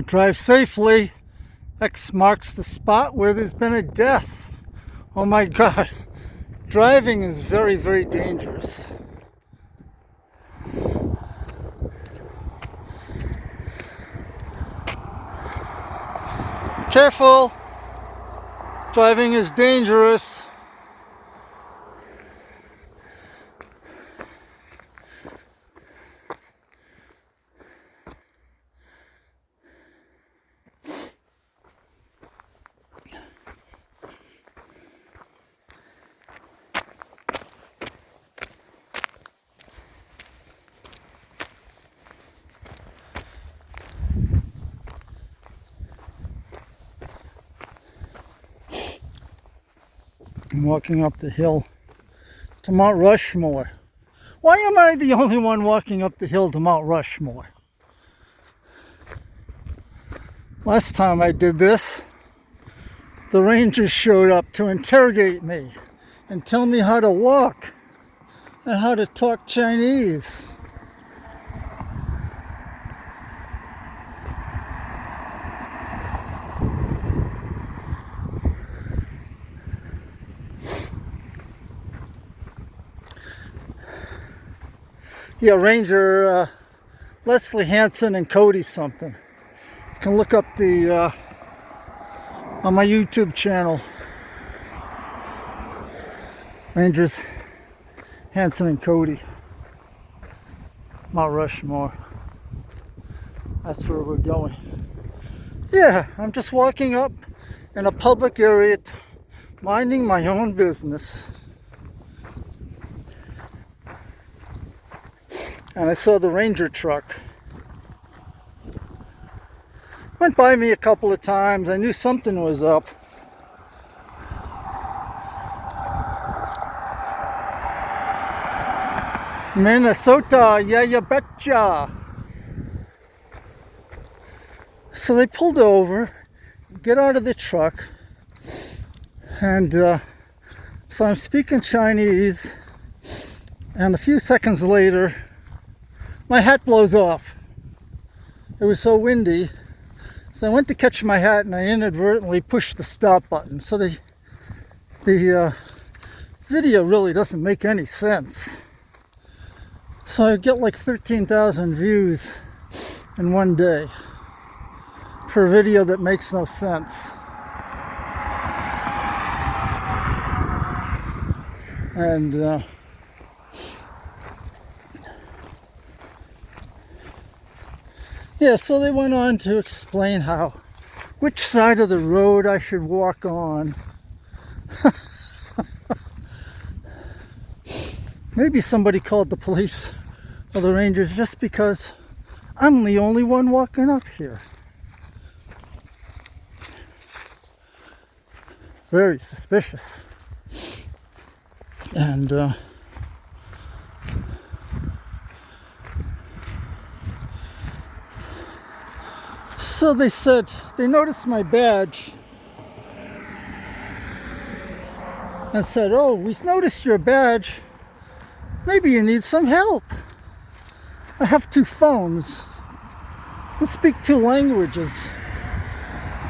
Drive safely. X marks the spot where there's been a death. Oh my God. Driving is very, very dangerous. Careful. Driving is dangerous. I'm walking up the hill to Mount Rushmore. Why am I the only one walking up the hill to Mount Rushmore? Last time I did this, the rangers showed up to interrogate me and tell me how to walk and how to talk Chinese. Yeah, Ranger Leslie Hansen and Cody something. You can look up the on my YouTube channel. Rangers Hansen and Cody. Mount Rushmore. That's where we're going. Yeah, I'm just walking up in a public area, minding my own business. And I saw the ranger truck. Went by me a couple of times. I knew something was up. Minnesota, yeah, you betcha. So they pulled over, get out of the truck, and so I'm speaking Chinese, and a few seconds later, my hat blows off. It was so windy, so I went to catch my hat and I inadvertently pushed the stop button. So the video really doesn't make any sense. So I get like 13,000 views in one day for a video that makes no sense. And yeah, so they went on to explain which side of the road I should walk on. Maybe somebody called the police or the rangers just because I'm the only one walking up here. Very suspicious. And so they said, they noticed my badge and said, "Oh, we noticed your badge. Maybe you need some help. I have 2 phones. I speak 2 languages."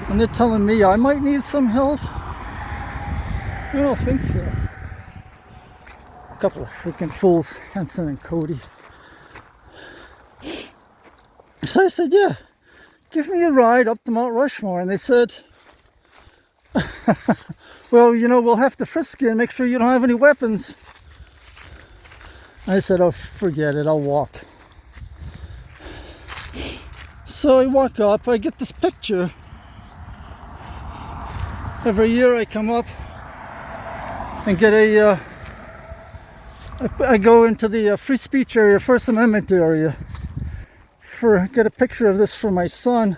And they're telling me I might need some help? I don't think so. A couple of freaking fools, Hanson and Cody. So I said, "Yeah, give me a ride up to Mount Rushmore." And they said, "Well, we'll have to frisk you and make sure you don't have any weapons." I said, "Oh, forget it, I'll walk." So I walk up, I get this picture. Every year I come up and get I go into the free speech area, First Amendment area, get a picture of this for my son.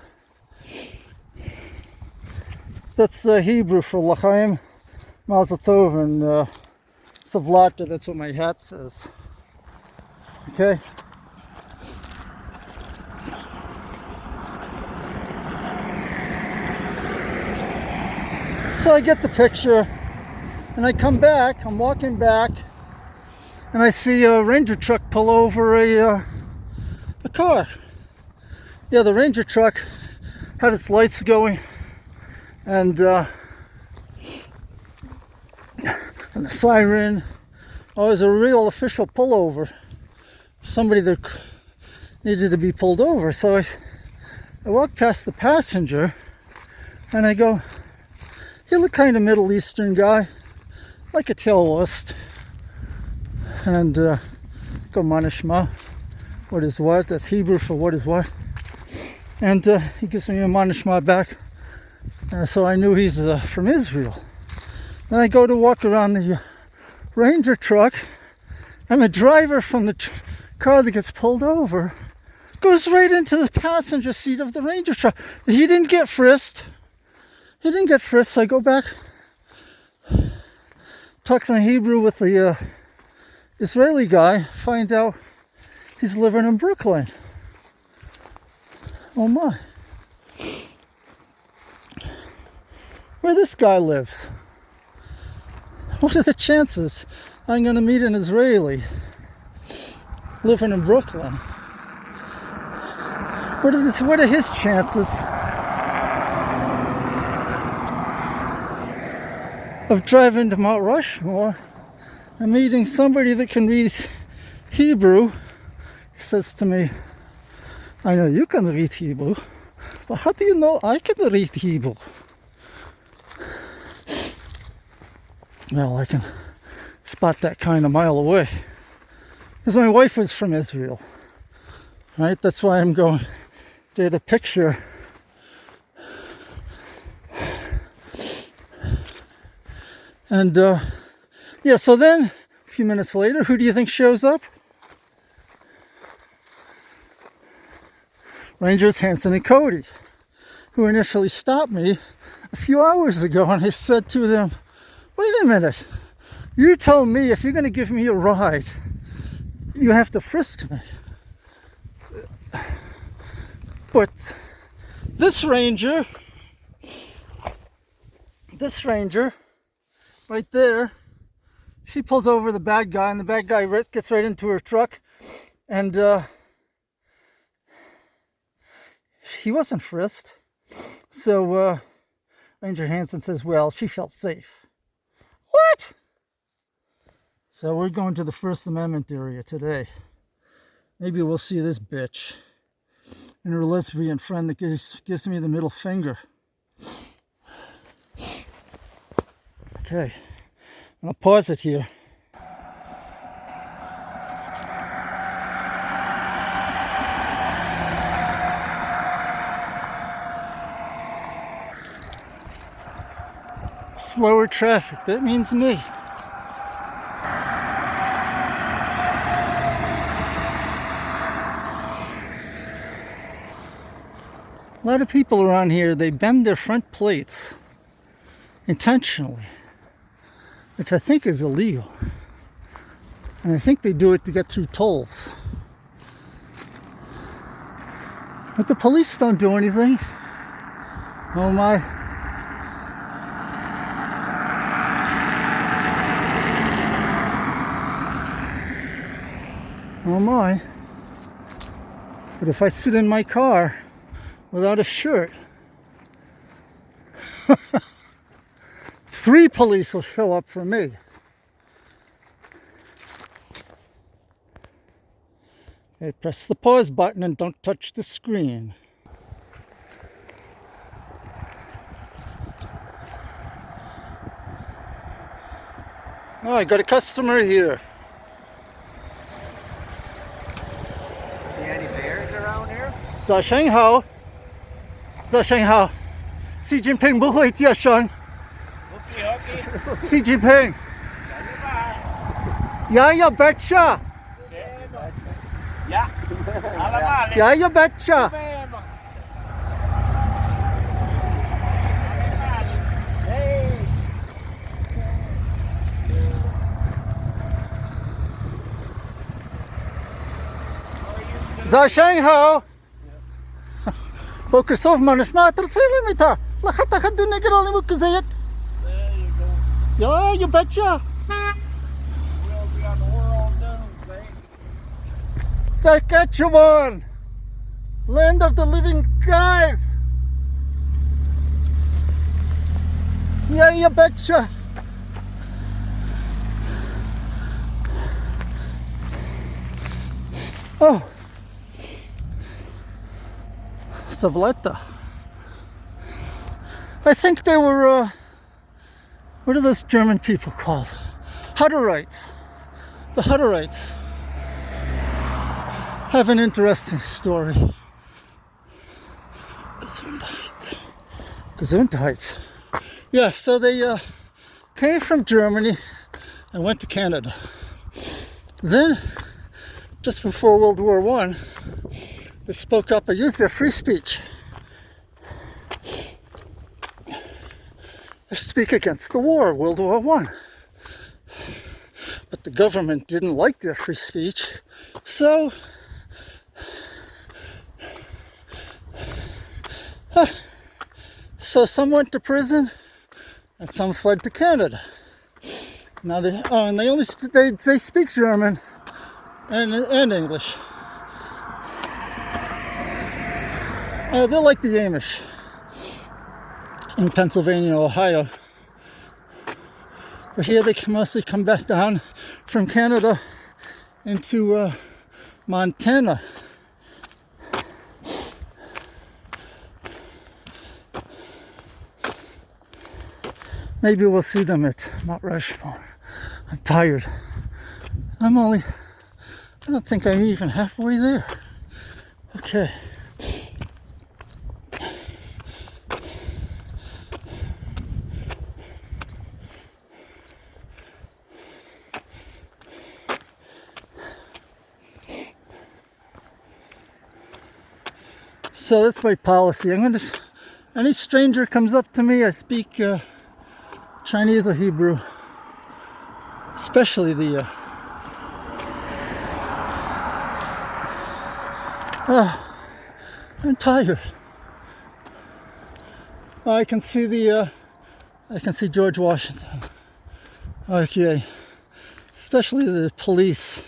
That's Hebrew for L'chaim, Mazel Tov, and Savlata. That's what my hat says. Okay? So I get the picture, and I come back, I'm walking back, and I see a ranger truck pull over a car. Yeah, the ranger truck had its lights going, and the siren. Oh, it was a real official pullover. Somebody that needed to be pulled over. So I walked past the passenger, and I go, "You look kind of Middle Eastern guy, like a terrorist." And go manishma, what is what? That's Hebrew for what is what. And he gives me a manishma back, so I knew he's from Israel. Then I go to walk around the Ranger truck, and the driver from the car that gets pulled over goes right into the passenger seat of the Ranger truck. He didn't get frisked. So I go back, talk in Hebrew with the Israeli guy, find out he's living in Brooklyn. Oh my. Where this guy lives. What are the chances I'm going to meet an Israeli living in Brooklyn? What are his chances of driving to Mount Rushmore and meeting somebody that can read Hebrew? He says to me, "I know you can read Hebrew, but how do you know I can read Hebrew?" Well, I can spot that kind of mile away. Because my wife was from Israel, right? That's why I'm going there to picture. And yeah, so then a few minutes later, who do you think shows up? Rangers Hanson and Cody, who initially stopped me a few hours ago, and I said to them, "Wait a minute, you told me if you're going to give me a ride, you have to frisk me. But this ranger right there, she pulls over the bad guy, and the bad guy gets right into her truck, and he wasn't frisked." So Ranger Hanson says, "Well, she felt safe." What? So we're going to the First Amendment area today. Maybe we'll see this bitch and her lesbian friend that gives me the middle finger. Okay, I'm gonna pause it here. Slower traffic, that means me. A lot of people around here, they bend their front plates intentionally, which I think is illegal. And I think they do it to get through tolls. But the police don't do anything. Oh my. Oh my. But if I sit in my car without a shirt, 3 police will show up for me. Okay, press the pause button and don't touch the screen. Oh, I got a customer here. See any bears around here? 早上好，早上好，习近平不会接上。习近平，ja, ja, betcha. Ja, allemaal. Ja, ja, betcha. Zashanghao. Focus off, man. It's not silly me ta. La khata khadu negral ni mukzayat. There you go. Yeah, you betcha. We'll be on the world doomsday. Saskatchewan, land of the living God. Yeah, you betcha. Oh, Savleta. I think they were, what are those German people called? Hutterites. The Hutterites have an interesting story. Gesundheit. Yeah, so they came from Germany and went to Canada. Then, just before World War I, they spoke up and used their free speech to speak against the war, World War I. But the government didn't like their free speech, so some went to prison and some fled to Canada. Now they speak German and English. They're like the Amish in Pennsylvania, Ohio. But here they can mostly come back down from Canada into Montana. Maybe we'll see them at Mt Rushmore. I'm tired. I don't think I'm even halfway there. Okay. So that's my policy. Any stranger comes up to me, I speak Chinese or Hebrew, especially the I'm tired. I can see George Washington. Okay, especially the police,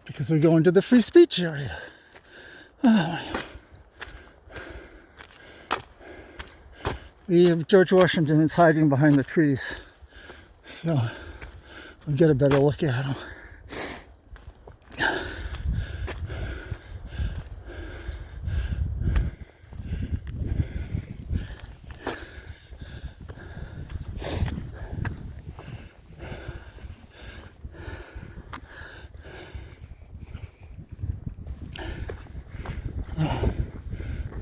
because we go into the free speech area. George Washington is hiding behind the trees, so we'll get a better look at him.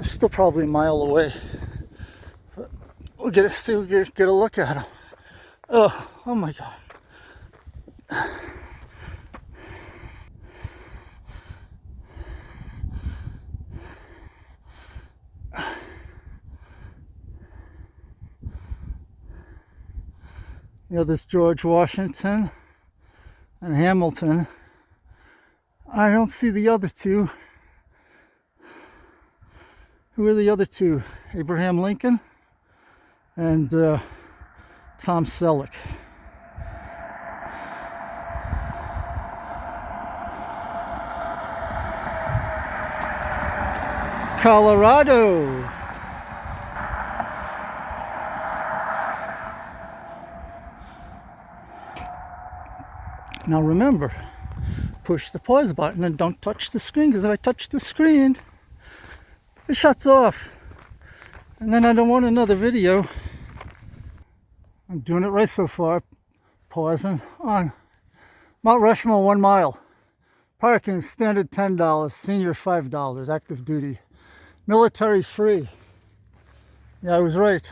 Still probably a mile away. But we'll get a look at him. Oh my God. There's George Washington and Hamilton. I don't see the other two. Who are the other two? Abraham Lincoln and Tom Selleck. Colorado. Now remember, push the pause button and don't touch the screen, because if I touch the screen, it shuts off, and then I don't want another video. I'm doing it right so far. Pausing on Mt Rushmore, 1 mile. Parking standard $10, senior $5, active duty, military free. Yeah, I was right.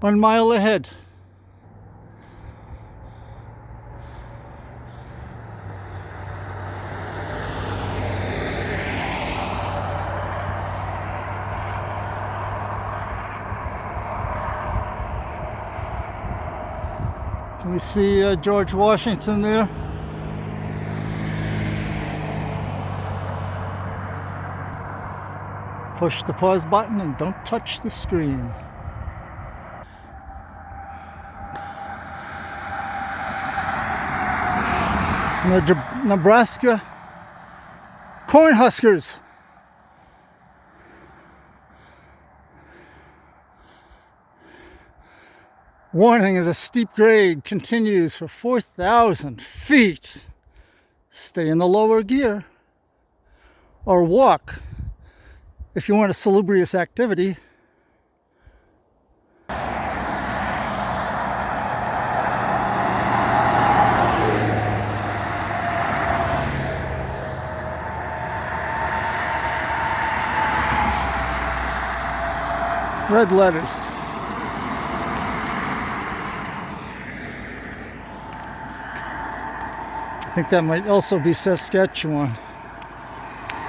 1 mile ahead. Can we see George Washington there? Push the pause button and don't touch the screen. Nebraska Cornhuskers. Warning as a steep grade continues for 4,000 feet. Stay in the lower gear. Or walk if you want a salubrious activity. Red letters. I think that might also be Saskatchewan.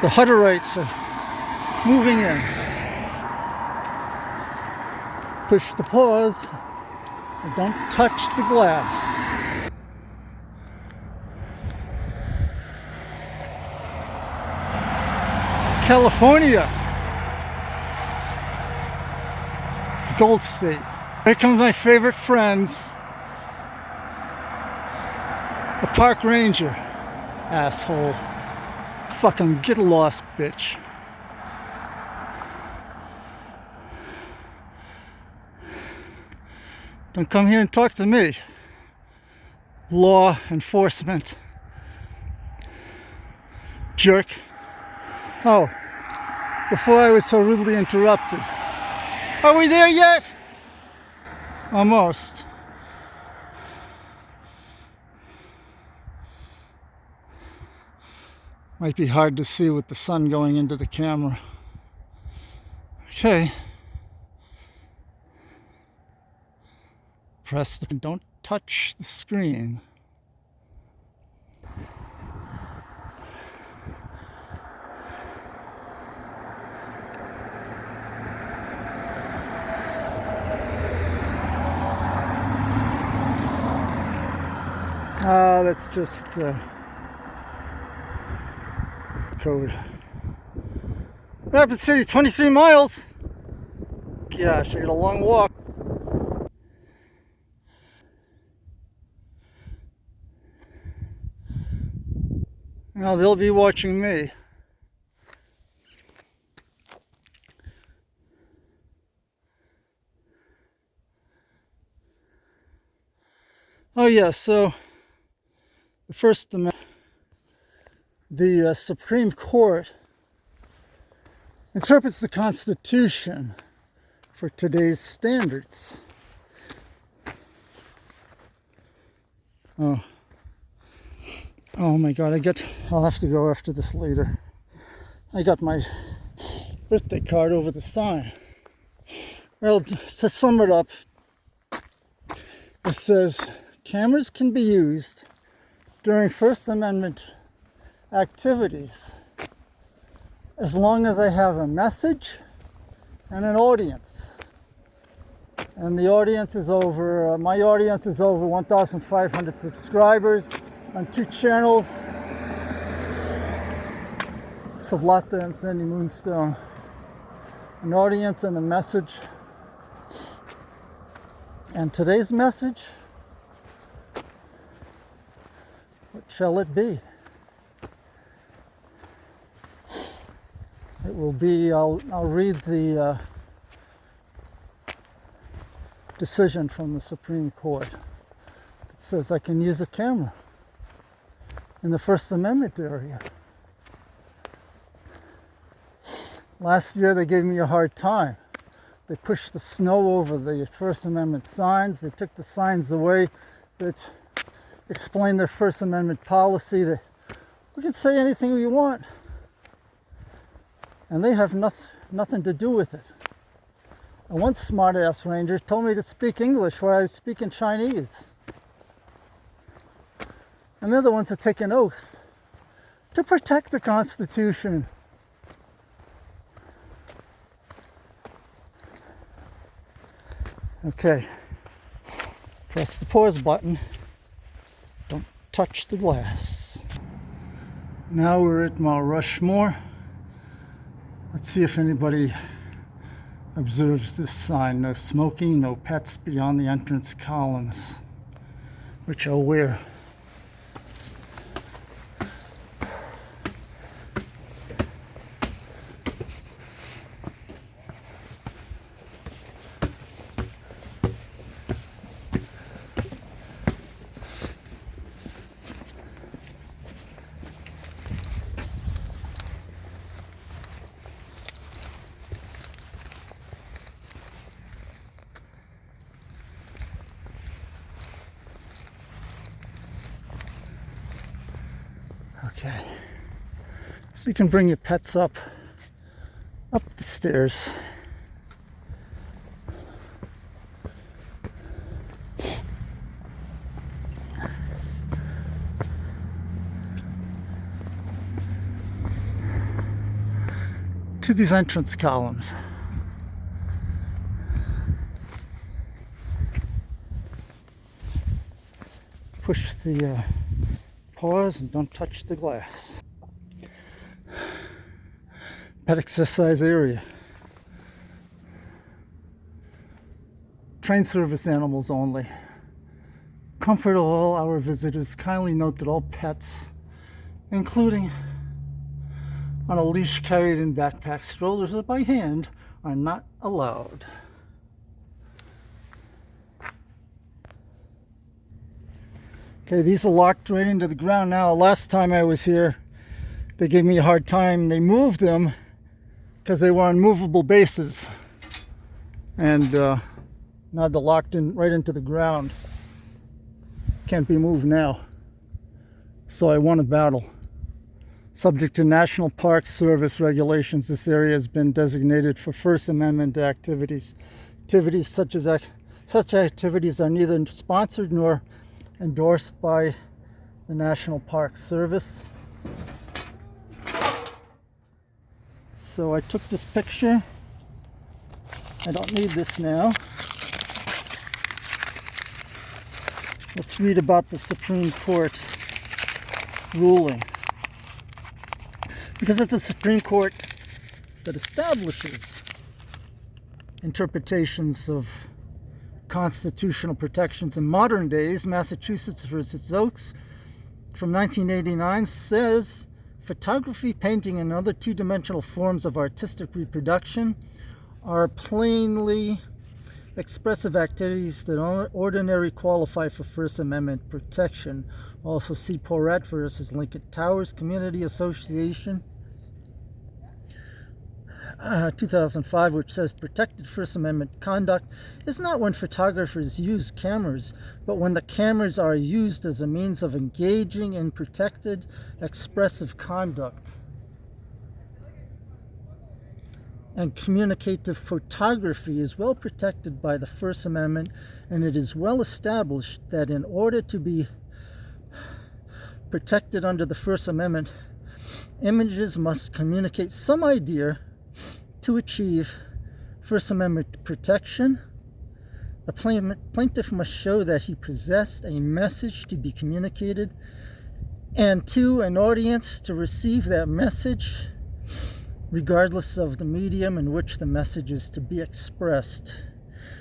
The Hutterites are moving in. Push the pause and don't touch the glass. California. The Gold State. Here comes my favorite friends. A park ranger. Asshole. Fucking get lost, bitch. Don't come here and talk to me. Law enforcement. Jerk. Oh, before I was so rudely interrupted. Are we there yet? Almost. Might be hard to see with the sun going into the camera. Okay. Press the, don't touch the screen. That's just code. Rapid City, 23 miles. Gosh, I got a long walk. Now they'll be watching me. Oh yeah, so the First Amendment, the Supreme Court interprets the Constitution for today's standards. Oh my God, I'll have to go after this later. I got my birthday card over the sign. Well, to sum it up, it says cameras can be used during First Amendment activities as long as I have a message and an audience. And the audience is over, my audience is over 1,500 subscribers on 2 channels, Savlata and Sandy Moonstone. An audience and a message. And today's message, what shall it be? It will be, I'll read the decision from the Supreme Court. It says I can use a camera in the First Amendment area. Last year they gave me a hard time. They pushed the snow over the First Amendment signs. They took the signs away that explain their First Amendment policy that we can say anything we want. And they have nothing to do with it. And one smart-ass ranger told me to speak English while I was speaking Chinese. And they're the ones that take an oath to protect the Constitution. Okay, press the pause button. Don't touch the glass. Now we're at Mount Rushmore. Let's see if anybody observes this sign. No smoking, no pets beyond the entrance columns, which I'll wear. Okay. So you can bring your pets up the stairs. To these entrance columns. Push the paws and don't touch the glass. Pet exercise area. Train service animals only. Comfort of all our visitors. Kindly note that all pets, including on a leash carried in backpack strollers or by hand, are not allowed. Okay, these are locked right into the ground now. Last time I was here, they gave me a hard time. They moved them because they were on movable bases. And now they're locked in right into the ground. Can't be moved now. So I won a battle. Subject to National Park Service regulations, this area has been designated for First Amendment activities. Such activities are neither sponsored nor endorsed by the National Park Service. So I took this picture. I don't need this now. Let's read about the Supreme Court ruling. Because it's the Supreme Court that establishes interpretations of constitutional protections in modern days. Massachusetts versus Oaks from 1989 says photography, painting, and other two-dimensional forms of artistic reproduction are plainly expressive activities that ordinarily qualify for First Amendment protection. Also see Porat versus Lincoln Towers Community Association, 2005, which says protected First Amendment conduct is not when photographers use cameras, but when the cameras are used as a means of engaging in protected expressive conduct. And communicative photography is well protected by the First Amendment, and it is well established that in order to be protected under the First Amendment, images must communicate some idea to achieve First Amendment protection. A plaintiff must show that he possessed a message to be communicated, and to an audience to receive that message, regardless of the medium in which the message is to be expressed.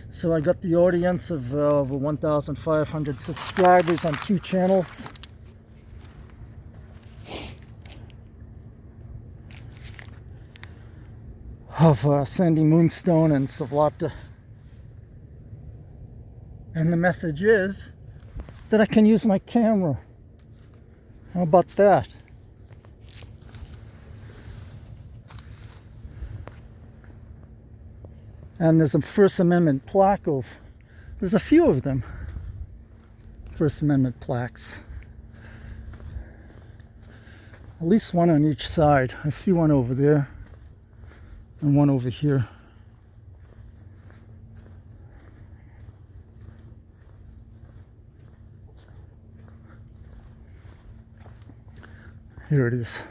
So I got the audience of over 1,500 subscribers on 2 channels. Of Sandy Moonstone and Savlata. And the message is that I can use my camera. How about that? And there's a First Amendment plaque there's a few of them. First Amendment plaques. At least one on each side. I see one over there. And one over here. Here it is.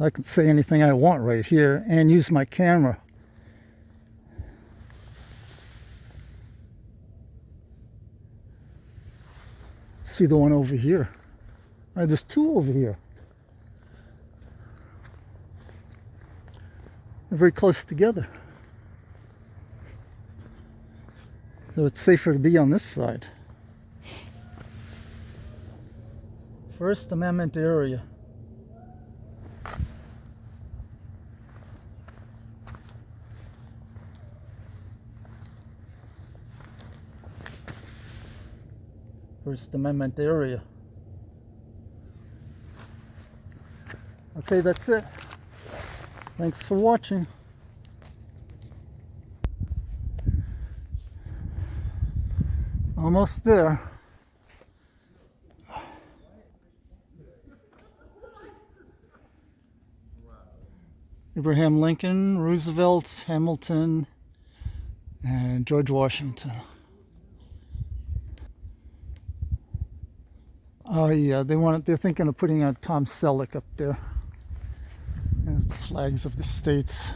I can say anything I want right here and use my camera. See the one over here. All right, there's 2 over here. They're very close together. So it's safer to be on this side. First Amendment area. First Amendment area. Okay, that's it. Thanks for watching. Almost there. Abraham Lincoln, Roosevelt, Hamilton, and George Washington. Oh yeah, they're thinking of putting a Tom Selleck up there. There's the flags of the states.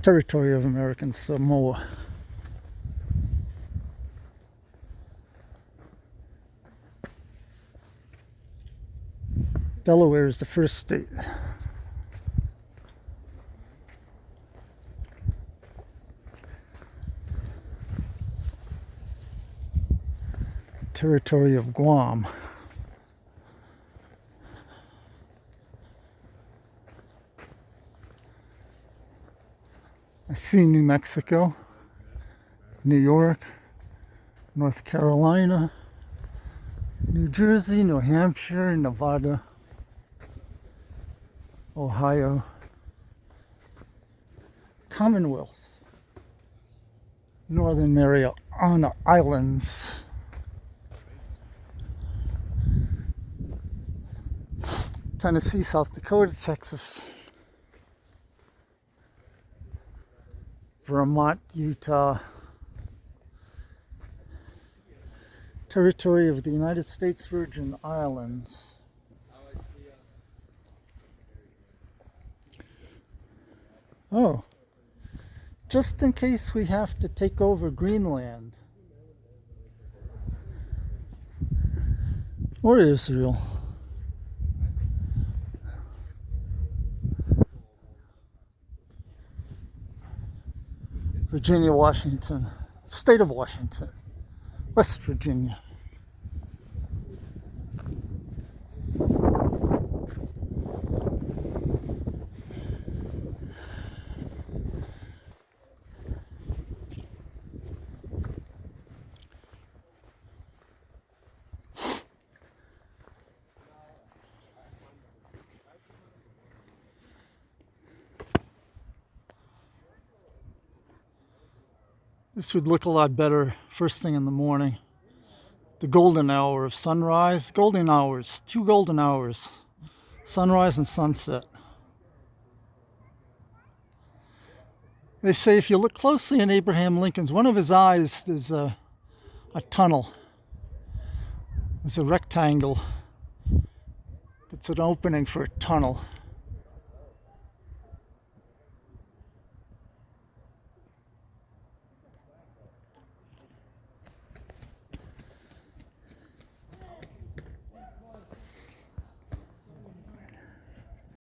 Territory of American Samoa. Delaware is the first state. Territory of Guam. I see New Mexico, New York, North Carolina, New Jersey, New Hampshire, Nevada, Ohio, Commonwealth, Northern Mariana Islands, Tennessee, South Dakota, Texas, Vermont, Utah, territory of the United States Virgin Islands. Oh, just in case we have to take over Greenland or Israel. Virginia, Washington, state of Washington, West Virginia. This would look a lot better first thing in the morning. The golden hour of sunrise. Golden hours. 2 golden hours. Sunrise and sunset. They say if you look closely in Abraham Lincoln's, one of his eyes, there's a tunnel. There's a rectangle. It's an opening for a tunnel.